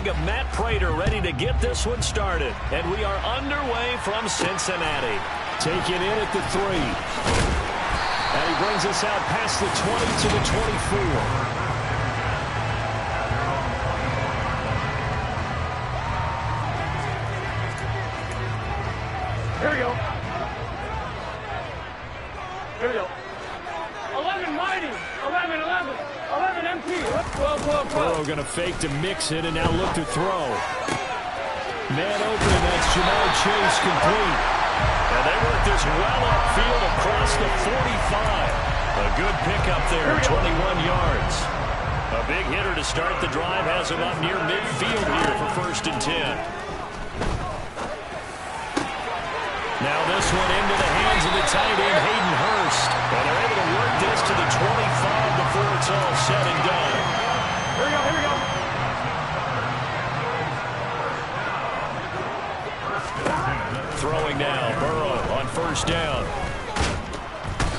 rig of Matt Prater ready to get this one started. And we are underway from Cincinnati. Taken in at the 3. And he brings us out past the 20 to the 24. Here we go. Here we go. 11 mighty. 11, 11. 11 MP. 12. Burrow going to fake to mix it and now look to throw. Man open, and that's Ja'Marr Chase complete. And they work this well upfield across the 45. A good pickup there, 21 yards. A big hitter to start the drive has him up near midfield here for 1st and 10. Now this one into the hands of the tight end, Hayden Hurst. And they're able to work this to the 25 before it's all said and done. Here we go, here we go. Throwing now, Burrow on 1st down.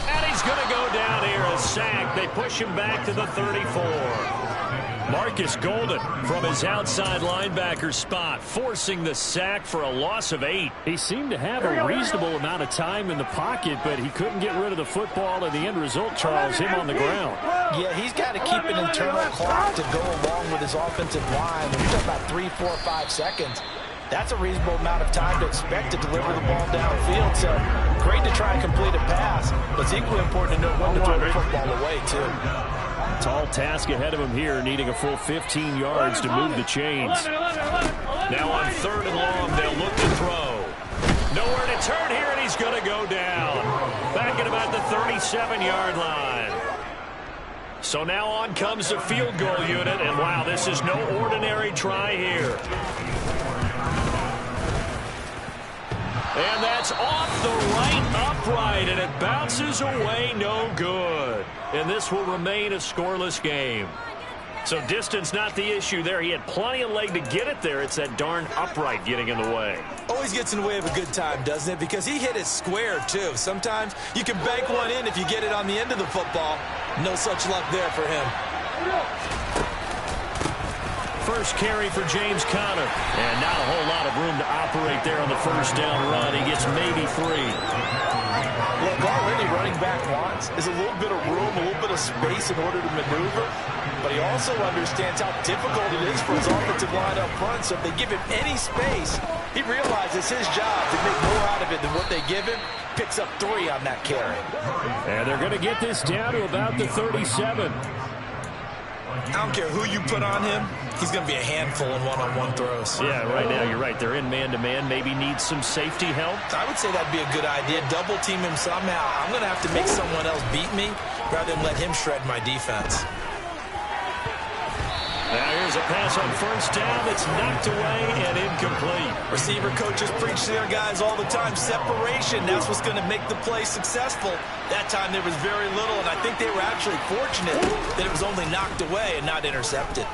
And he's going to go down here, a sack. They push him back to the 34. Marcus Golden from his outside linebacker spot, forcing the sack for a loss of 8. He seemed to have a reasonable amount of time in the pocket, but he couldn't get rid of the football, and the end result, Charles, him on the ground. Yeah, he's got to keep an internal clock to go along with his offensive line. When you're talking about 3, 4, 5 seconds, that's a reasonable amount of time to expect to deliver the ball downfield. So great to try and complete a pass, but it's equally important to know when to throw the football away, too. Tall task ahead of him here, needing a full 15 yards to move the chains. Now on 3rd and long, they'll look to throw. Nowhere to turn here, and he's going to go down. Back at about the 37-yard line. So now on comes the field goal unit, and wow, this is no ordinary try here. And that's off the right upright, and it bounces away no good. And this will remain a scoreless game. So distance not the issue there. He had plenty of leg to get it there. It's that darn upright getting in the way. Always gets in the way of a good time, doesn't it? Because he hit it square, too. Sometimes you can bank one in if you get it on the end of the football. No such luck there for him. First carry for James Conner. And not a whole lot of room to operate there on the 1st down run. He gets maybe 3. Look, all any running back wants is a little bit of room, a little bit of space in order to maneuver. But he also understands how difficult it is for his offensive line up front. So if they give him any space, he realizes his job to make more out of it than what they give him. Picks up 3 on that carry. And they're going to get this down to about the 37. I don't care who you put on him, he's going to be a handful in one-on-one throws. Yeah, right now you're right. They're in man-to-man. Maybe need some safety help. I would say that'd be a good idea. Double team him somehow. I'm going to have to make someone else beat me rather than let him shred my defense. Now here's a pass on 1st down. It's knocked away and incomplete. Receiver coaches preach to their guys all the time. Separation, that's what's going to make the play successful. That time there was very little, and I think they were actually fortunate that it was only knocked away and not intercepted.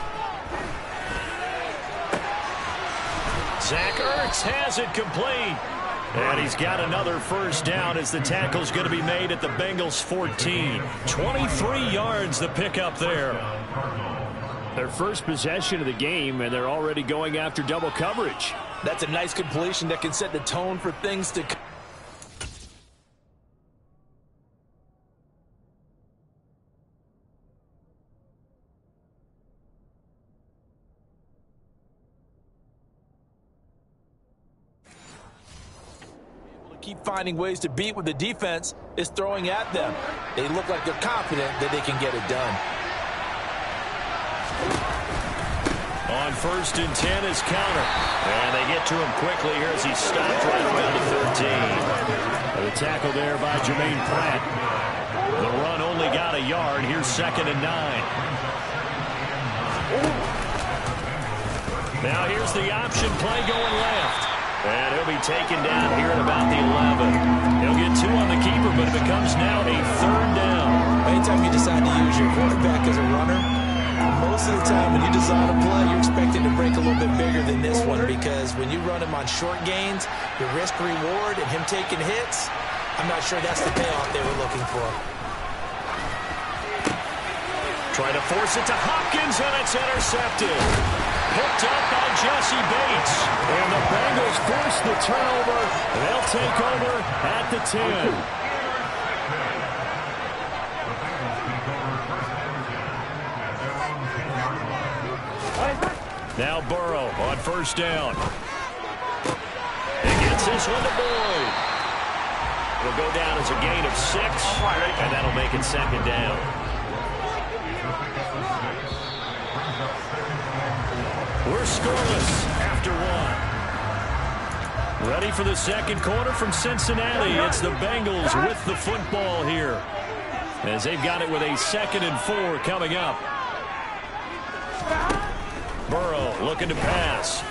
Zach Ertz has it complete. And he's got another 1st down as the tackle's going to be made at the Bengals 14. 23 yards the pickup there. Their first possession of the game, and they're already going after double coverage. That's a nice completion that can set the tone for things to come. Keep finding ways to beat what the defense is throwing at them. They look like they're confident that they can get it done. On 1st and 10 is Conner. And they get to him quickly here as he stopped right around the 13. And the tackle there by Jermaine Pratt. The run only got a yard. Here's 2nd and 9. Now here's the option play going left. And he'll be taken down here at about the 11. He'll get 2 on the keeper, but it becomes now a 3rd down. Anytime you decide to use your quarterback as a runner, most of the time when you design a play, you're expecting to break a little bit bigger than this one, because when you run him on short gains, the risk-reward and him taking hits, I'm not sure that's the payoff they were looking for. Trying to force it to Hopkins, and it's intercepted. Picked up by turnover. They'll take over at the 10. Now Burrow on first down. He gets this one to Boyd. It'll go down as a gain of 6, and that'll make it second down. We're scoreless after 1. Ready for the second quarter from Cincinnati. It's the Bengals with the football here, as they've got it with a 2nd and 4 coming up. Burrow looking to pass.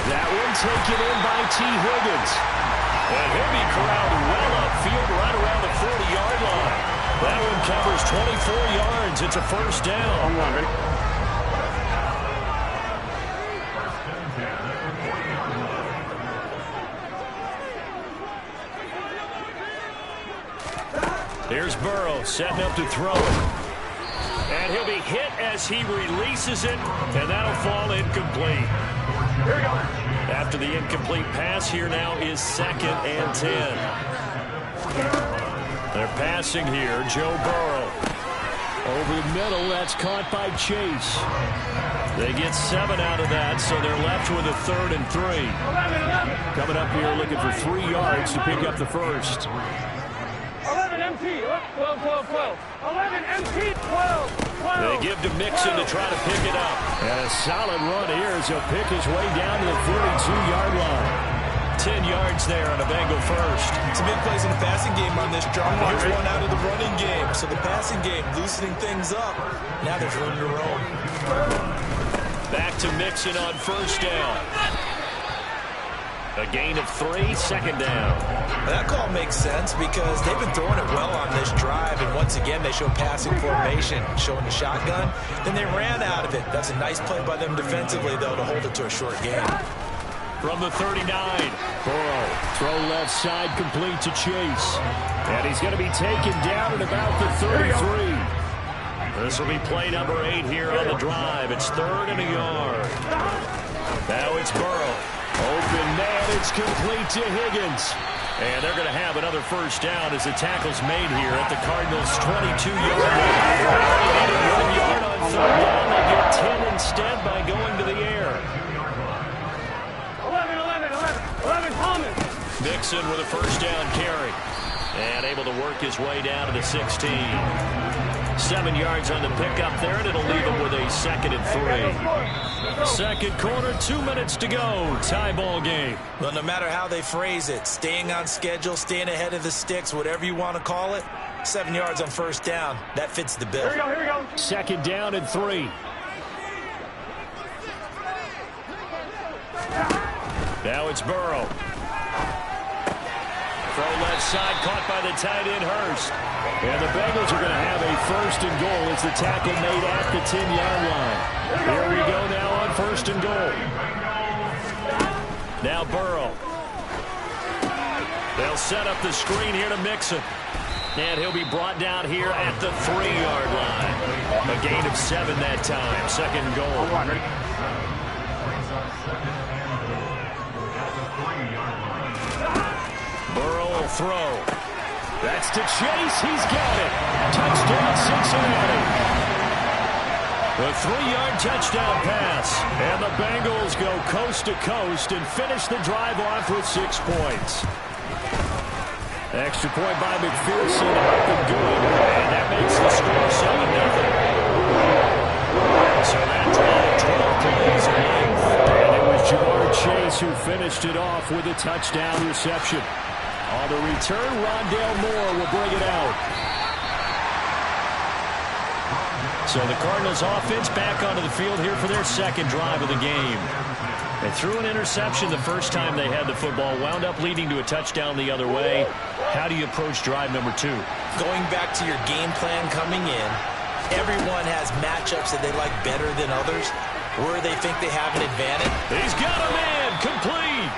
That one taken in by T. Higgins. And he'll be corralled well upfield right around the 40-yard line. That one covers 24 yards. It's a first down. Here's Burrow setting up to throw it. And he'll be hit as he releases it, and that'll fall incomplete. Here we go. After the incomplete pass, here now is 2nd and 10. They're passing here. Joe Burrow. Over the middle, that's caught by Chase. They get 7 out of that, so they're left with a 3rd and 3. 11. Coming up here looking for 3 yards to pick up the first. 11 MP, 12, 12, 12. 11 MP, 12, 12. They give to Mixon to try to pick it up. And a solid run here as he'll pick his way down to the 42-yard line. 10 yards there on a Bengal first. Some big plays in the passing game on this drive. Here's one out of the running game. So the passing game loosening things up. Now there's room to roam. Back to Mixon on first down. A gain of 3, second down. That call makes sense because they've been throwing it well on this drive, and once again they show passing formation, showing the shotgun. Then they ran out of it. That's a nice play by them defensively, though, to hold it to a short game. From the 39, Burrow, throw left side complete to Chase. And he's going to be taken down at about the 33. This will be play number 8 here on the drive. It's 3rd and a yard. Now it's Burrow. Open man, it's complete to Higgins. And they're going to have another first down as the tackle's made here at the Cardinals' 22-yard line. They needed 1 yard on 3rd down. They get 10 instead by going to the air. 11 Thomas. Mixon with a first down carry. And able to work his way down to the 16. 7 yards on the pickup there, and it'll leave him with a 2nd and 3. Second quarter, 2 minutes to go. Tie ball game. Well, no matter how they phrase it, staying on schedule, staying ahead of the sticks, whatever you want to call it, 7 yards on first down. That fits the bill. Here we go. Second down and 3. Now it's Burrow. Throw left side, caught by the tight end Hurst. And the Bengals are going to have a 1st and goal as the tackle made at the 10-yard line. Here we go now on 1st and goal. Now Burrow. They'll set up the screen here to Mixon. And he'll be brought down here at the 3-yard line. A gain of 7 that time. 2nd and goal. Burrow will throw. That's to Chase. He's got it. Touchdown, Cincinnati. The 3-yard touchdown pass. And the Bengals go coast to coast and finish the drive off with 6 points. Extra point by McPherson. Up and good. And that makes the score 7-0. So that drive, 12 plays in length. And it was Ja'Marr Chase who finished it off with a touchdown reception. On the return, Rondale Moore will bring it out. So the Cardinals offense back onto the field here for their 2nd drive of the game. They threw an interception the first time they had the football, wound up leading to a touchdown the other way. How do you approach drive number 2? Going back to your game plan coming in, everyone has matchups that they like better than others, where they think they have an advantage. He's got a man, complete.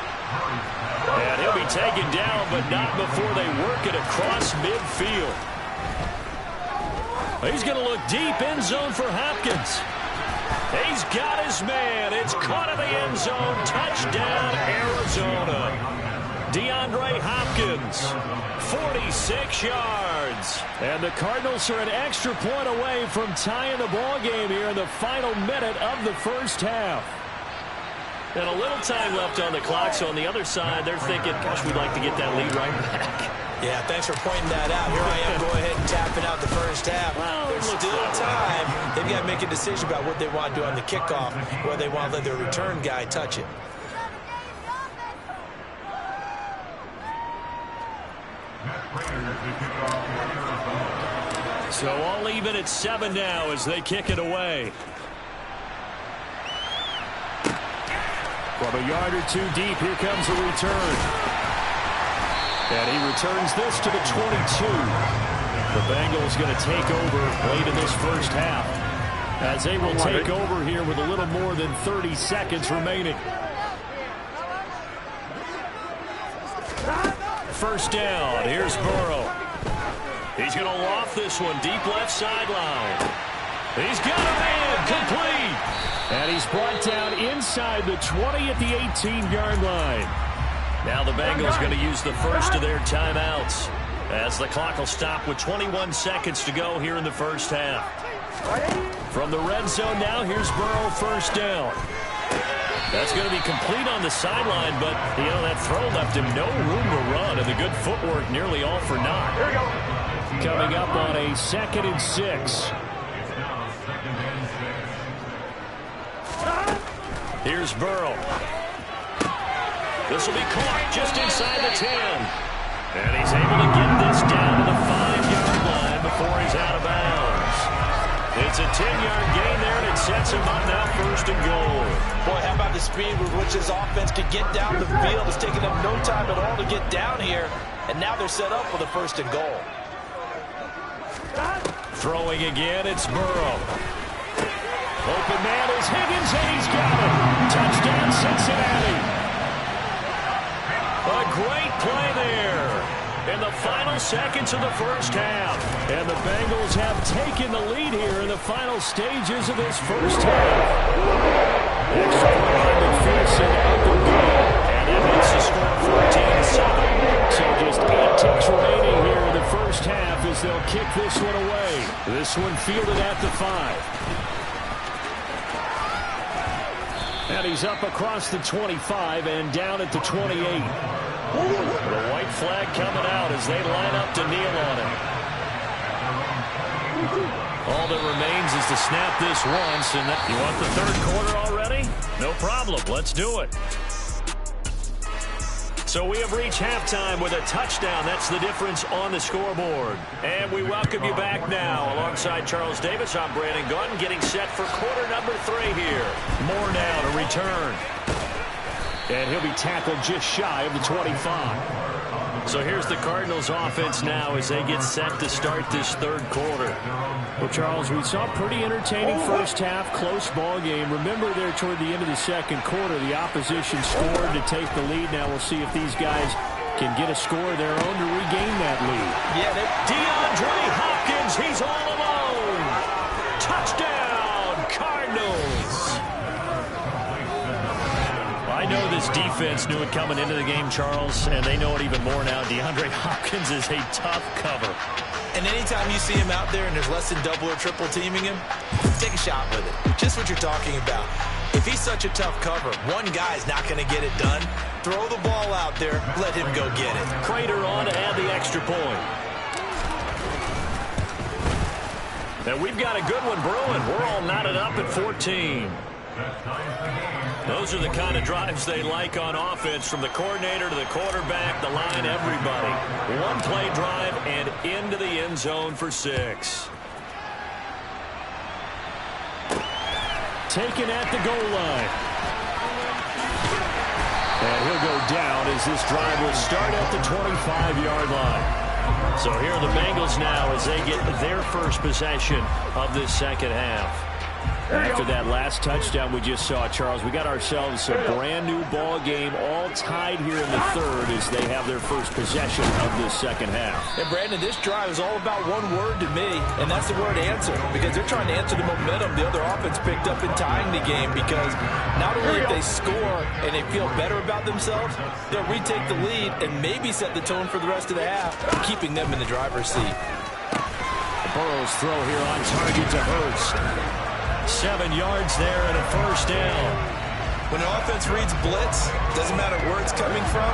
And he'll be taken down, but not before they work it across midfield. He's going to look deep, end zone for Hopkins. He's got his man. It's caught in the end zone. Touchdown, Arizona. DeAndre Hopkins, 46 yards. And the Cardinals are an extra point away from tying the ball game here in the final minute of the first half. And a little time left on the clock, so on the other side, they're thinking, gosh, we'd like to get that lead right back. Yeah, thanks for pointing that out. Here I am, go ahead and tapping out the first half. Well, there's still time. They've got to make a decision about what they want to do on the kickoff, whether they want to let their return guy touch it. So all even at 7 now as they kick it away. From a yard or two deep, here comes a return. And he returns this to the 22. The Bengals going to take over late in this first half, as they will take over here with a little more than 30 seconds remaining. First down. Here's Burrow. He's going to loft this one deep left sideline. He's got a man complete. And he's brought down inside the 20 at the 18-yard line. Now the Bengals going to use the first of their timeouts, as the clock will stop with 21 seconds to go here in the first half. From the red zone now, here's Burrow, first down. That's going to be complete on the sideline, but, you know, that throw left him no room to run, and the good footwork nearly all for naught. Here we go. Coming up on a 2nd and 6. Here's Burrow. This will be caught just inside the 10. And he's able to get this down to the 5-yard line before he's out of bounds. It's a 10-yard gain there, and it sets him up now first and goal. Boy, how about the speed with which this offense could get down the field? It's taken them no time at all to get down here, and now they're set up for the first and goal. Throwing again, it's Burrow. Open man is Higgins, and he's got it. Touchdown, Cincinnati. A great play there in the final seconds of the first half. And the Bengals have taken the lead here in the final stages of this first half. Extra point by McPherson up and good. And that makes the score 14-7. So just 8 ticks remaining here in the first half as they'll kick this one away. This one fielded at the 5. And he's up across the 25 and down at the 28. The white flag coming out as they line up to kneel on him. All that remains is to snap this once. And you want the third quarter already? No problem. Let's do it. So we have reached halftime with a touchdown. That's the difference on the scoreboard. And we welcome you back now. Alongside Charles Davis, I'm Brandon Gaudin, getting set for quarter number 3 here. Moore now to return. And he'll be tackled just shy of the 25. So here's the Cardinals offense now as they get set to start this third quarter. Well, Charles, we saw a pretty entertaining first half, close ball game. Remember there toward the end of the second quarter, the opposition scored to take the lead. Now we'll see if these guys can get a score of their own to regain that lead. Yeah, DeAndre Hopkins, he's all alone. Touchdown, Cardinals. I know this defense knew it coming into the game, Charles, and they know it even more now. DeAndre Hopkins is a tough cover. And anytime you see him out there and there's less than double or triple teaming him, take a shot with it. Just what you're talking about. If he's such a tough cover, one guy's not going to get it done. Throw the ball out there, let him go get it. Prater on to add the extra point. And we've got a good one brewing. We're all knotted up at 14. Those are the kind of drives they like on offense, from the coordinator to the quarterback, the line, everybody. One play drive and into the end zone for 6. Taken at the goal line. And he'll go down as this drive will start at the 25-yard line. So here are the Bengals now as they get their first possession of this second half. After that last touchdown we just saw, Charles, we got ourselves a brand new ball game, all tied here in the third as they have their first possession of this second half. And Brandon, this drive is all about one word to me, and that's the word answer, because they're trying to answer the momentum the other offense picked up in tying the game, because not only if they score and they feel better about themselves, they'll retake the lead and maybe set the tone for the rest of the half, keeping them in the driver's seat. Burrow's throw here on target to Hurst. 7 yards there and a first down. When an offense reads blitz, doesn't matter where it's coming from,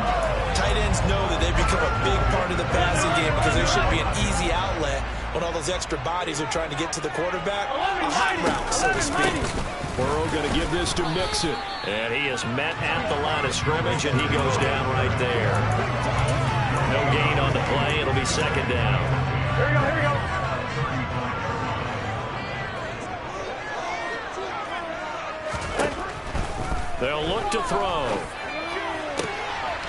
tight ends know that they become a big part of the passing game because there should be an easy outlet when all those extra bodies are trying to get to the quarterback. A hot route, so to speak. Burrow going to give this to Mixon. And he is met at the line of scrimmage, and he goes down right there. No gain on the play. It'll be second down. Here we go, here we go. They'll look to throw.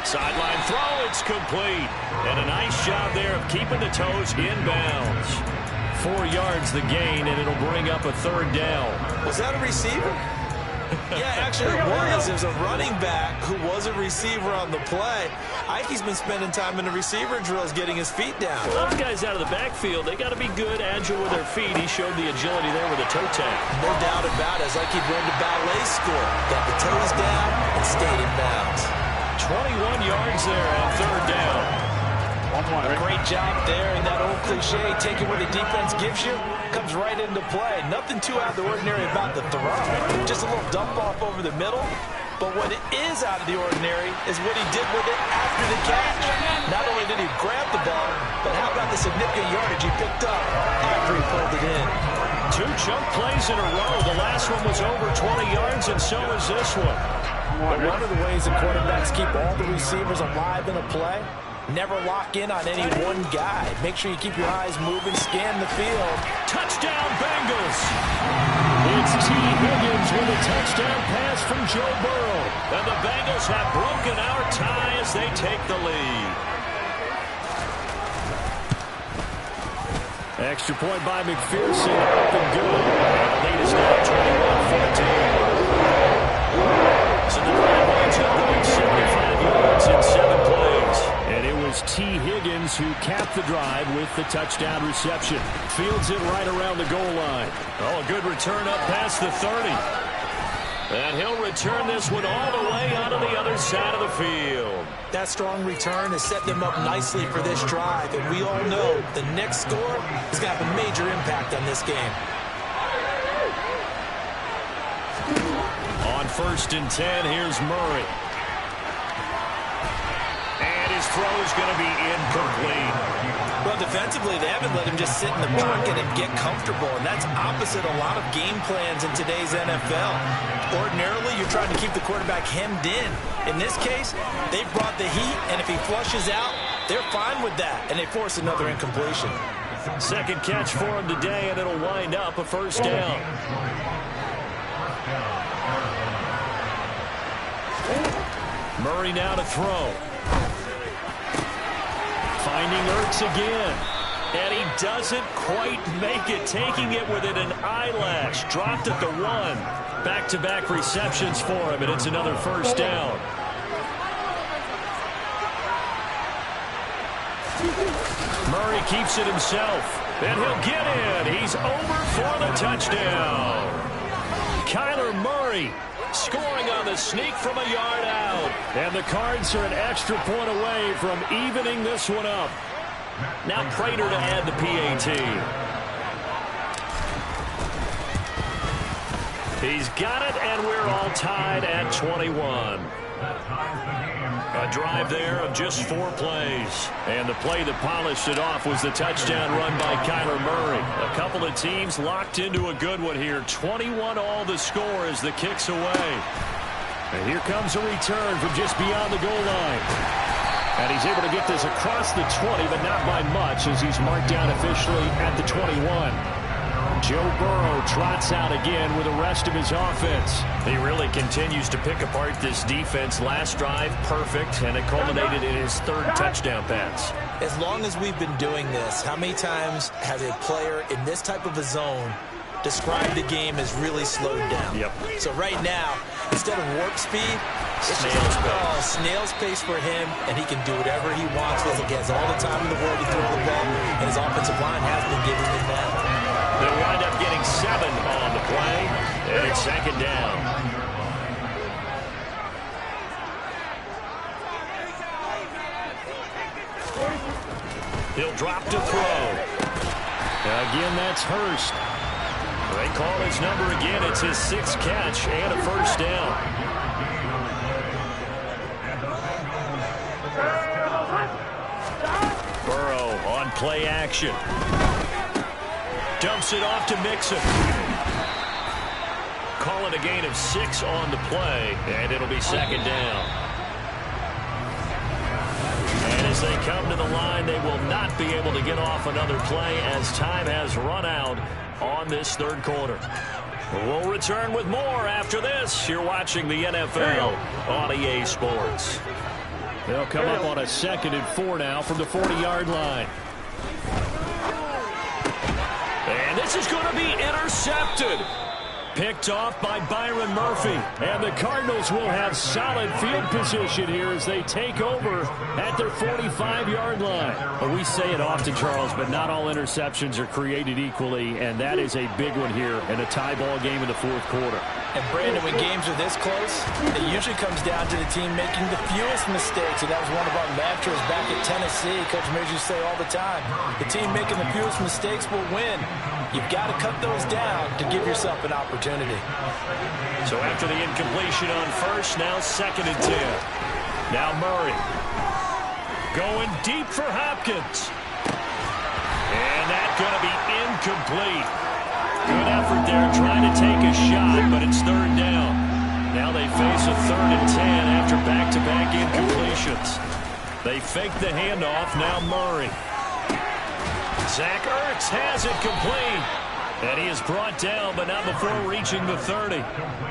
Sideline throw, it's complete. And a nice job there of keeping the toes inbounds. 4 yards the gain, and it'll bring up a third down. Was that a receiver? Yeah, actually it was. There's a running back who was a receiver on the play. Ikey's been spending time in the receiver drills getting his feet down. Those guys out of the backfield, they got to be good, agile with their feet. He showed the agility there with a toe tap. No doubt about it. It's like he'd learned a ballet school. Got the toes down and stayed in bounds. 21 yards there on third down. A great job there, and that old cliche, take it where the defense gives you, comes right into play. Nothing too out of the ordinary about the throw. Just a little dump off over the middle. But what it is out of the ordinary is what he did with it after the catch. Not only did he grab the ball, but how about the significant yardage he picked up after he pulled it in. 2 chunk plays in a row. The last one was over 20 yards, and so is this one. But one of the ways the quarterbacks keep all the receivers alive in a play, never lock in on any one guy. Make sure you keep your eyes moving, scan the field. Touchdown, Bengals! It's T. Higgins with a touchdown pass from Joe Burrow. And the Bengals have broken our tie as they take the lead. Extra point by McPherson, up and good. And the lead is now 21-14. So the drive winds up going 75 yards in 7 plays. And it was T. Higgins who capped the drive with the touchdown reception. Fields it right around the goal line. Oh, a good return up past the 30. And he'll return this one all the way onto the other side of the field. That strong return has set them up nicely for this drive. And we all know the next score is going to have a major impact on this game. On 1st and 10, here's Murray. And his throw is going to be incomplete. Well, defensively, they haven't let him just sit in the pocket and get comfortable, and that's opposite a lot of game plans in today's NFL. Ordinarily, you're trying to keep the quarterback hemmed in. In this case, they've brought the heat, and if he flushes out, they're fine with that, and they force another incompletion. Second catch for him today, and it'll wind up a first down. Murray now to throw. Finding Ertz again. And he doesn't quite make it. Taking it within an eyelash. Dropped at the 1. Back-to-back receptions for him, and it's another first down. Murray keeps it himself. And he'll get in. He's over for the touchdown. Kyler Murray scoring on the sneak from a yard out. And the Cards are an extra point away from evening this one up. Now Prater to add the PAT. He's got it, and we're all tied at 21. A drive there of just 4 plays. And the play that polished it off was the touchdown run by Kyler Murray. A couple of teams locked into a good one here. 21-all the score as the kick's away. And here comes a return from just beyond the goal line. And he's able to get this across the 20, but not by much as he's marked down officially at the 21. Joe Burrow trots out again with the rest of his offense. He really continues to pick apart this defense. Last drive, perfect, and it culminated in his 3rd touchdown pass. As long as we've been doing this, how many times has a player in this type of a zone described the game as really slowed down. Yep. So right now, instead of warp speed, it's snail's pace for him, and he can do whatever he wants with it. He has all the time in the world to throw the ball, and his offensive line has been giving him that. They'll wind up getting 7 on the play, and it's second down. He'll drop to throw. Again, that's Hurst. They call his number again. It's his 6th catch and a first down. Burrow on play action. Dumps it off to Mixon. Call it a gain of 6 on the play, and it'll be second down. And as they come to the line, they will not be able to get off another play as time has run out on this third quarter. We'll return with more after this. You're watching the NFL on EA Sports. They'll come up on a 2nd and 4 now from the 40-yard line. And this is going to be intercepted. Picked off by Byron Murphy. And the Cardinals will have solid field position here as they take over at their 45-yard line. Well, we say it often, Charles, but not all interceptions are created equally, and that is a big one here in a tie ball game in the fourth quarter. And, Brandon, when games are this close, it usually comes down to the team making the fewest mistakes. And that was one of our mantras back at Tennessee. Coach Mears used to say all the time, the team making the fewest mistakes will win. You've got to cut those down to give yourself an opportunity. So after the incompletion on first, now 2nd and 10. Now Murray. Going deep for Hopkins. And that's going to be incomplete. Good effort there trying to take a shot, but it's 3rd down. Now they face a 3rd and 10 after back-to-back incompletions. They fake the handoff, now Murray. Zach Ertz has it complete. And he is brought down, but not before reaching the 30.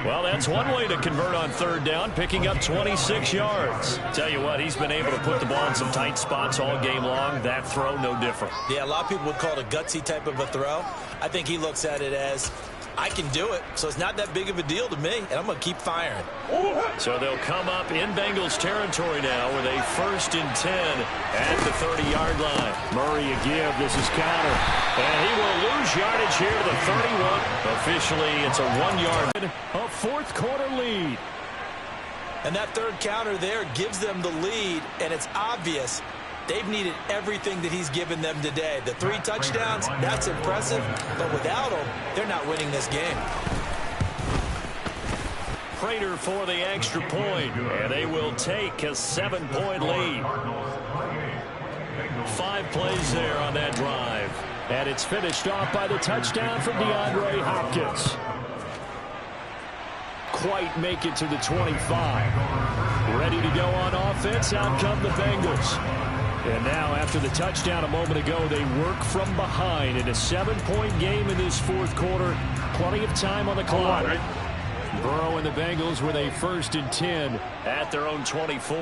Well, that's one way to convert on 3rd down, picking up 26 yards. Tell you what, he's been able to put the ball in some tight spots all game long. That throw, no different. Yeah, a lot of people would call it a gutsy type of a throw. I think he looks at it as, I can do it, so it's not that big of a deal to me, and I'm going to keep firing. So they'll come up in Bengals territory now with a 1st and 10 at the 30-yard line. Murray a give. This is counter. And he will lose yardage here to the 31. Officially, it's a 1-yard. A fourth quarter lead. And that 3rd counter there gives them the lead, and it's obvious they've needed everything that he's given them today. The 3 touchdowns, that's impressive, but without him, they're not winning this game. Prater for the extra point, and they will take a 7-point lead. 5 plays there on that drive. And it's finished off by the touchdown from DeAndre Hopkins. Quite make it to the 25. Ready to go on offense. Out come the Bengals. And now, after the touchdown a moment ago, they work from behind in a 7-point game in this fourth quarter. Plenty of time on the clock. Burrow and the Bengals with a 1st and 10 at their own 24.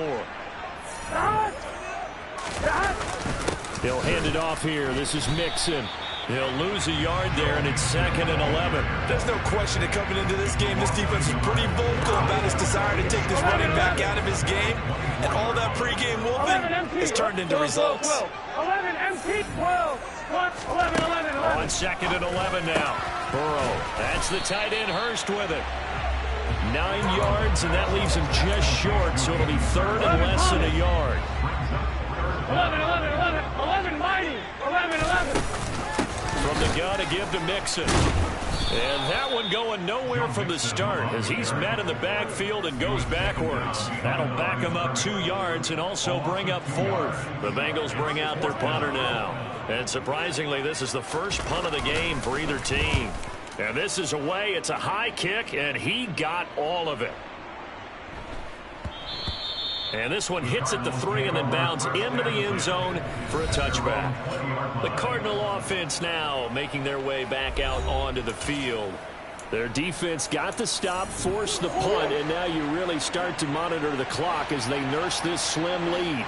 He'll hand it off here. This is Mixon. He'll lose a yard there, and it's 2nd and 11. There's no question that coming into this game, this defense is pretty vocal about its desire to take this running back out of his game. And all that pregame wolfing has turned into results. 11 MP, 12, 11, 11, 11. On 2nd and 11 now. Burrow, that's the tight end Hurst with it. 9 yards, and that leaves him just short, so it'll be 3rd and less than a yard. 11, 11, 11, 11, mighty, 11, 11. From the gun to give to Mixon. And that one going nowhere from the start as he's met in the backfield and goes backwards. That'll back him up 2 yards and also bring up 4th. The Bengals bring out their punter now. And surprisingly, this is the first punt of the game for either team. And this is away. It's a high kick, and he got all of it. And this one hits at the 3 and then bounds into the end zone for a touchback. The Cardinal offense now making their way back out onto the field. Their defense got the stop, forced the punt, and now you really start to monitor the clock as they nurse this slim lead.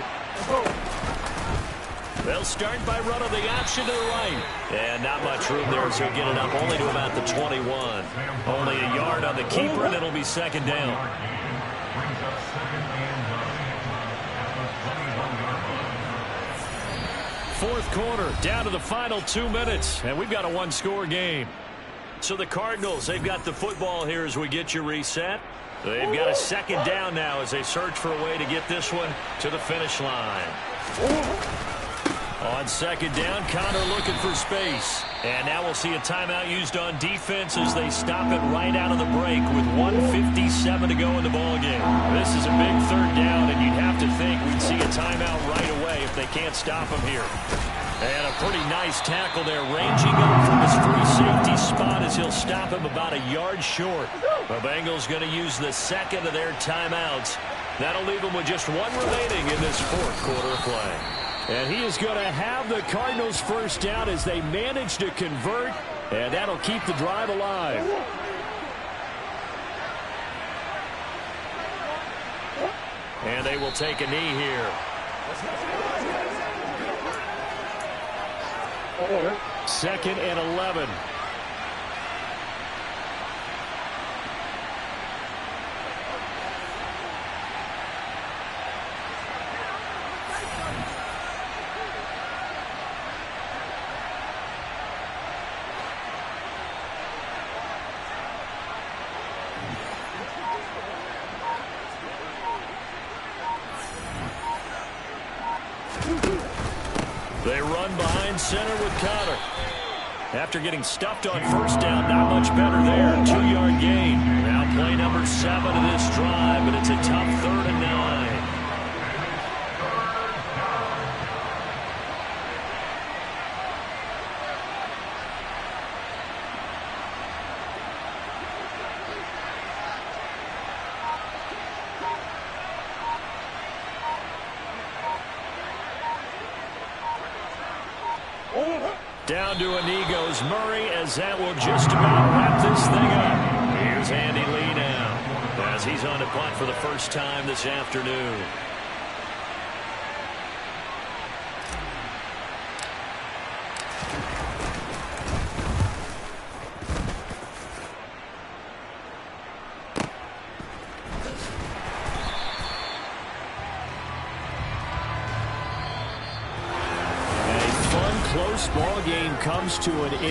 They'll start by running the option to the right. And not much room there, so he'll get it up only to about the 21. Only a yard on the keeper, and it'll be second down. Fourth quarter, down to the final 2 minutes, and we've got a one-score game. So the Cardinals, they've got the football here as we get you reset. They've got a second down now as they search for a way to get this one to the finish line. On second down, Connor looking for space. And now we'll see a timeout used on defense as they stop it right out of the break with 1:57 to go in the ballgame. This is a big third down, and you'd have to think we'd see a timeout right away if they can't stop him here. And a pretty nice tackle there, ranging up from his free safety spot as he'll stop him about a yard short. The Bengals going to use the second of their timeouts. That'll leave them with just one remaining in this fourth quarter of play. And he is going to have the Cardinals first down as they manage to convert, and that'll keep the drive alive. And they will take a knee here. Second and 11. They run behind center with Connor. After getting stuffed on first down, not much better there. 2-yard gain. Now play number 7 of this drive, but it's a tough 3rd and 9. Down to a knee goes Murray as that will just about wrap this thing up. Here's Andy Lee now as he's on to punt for the first time this afternoon. Close ball game comes to an end.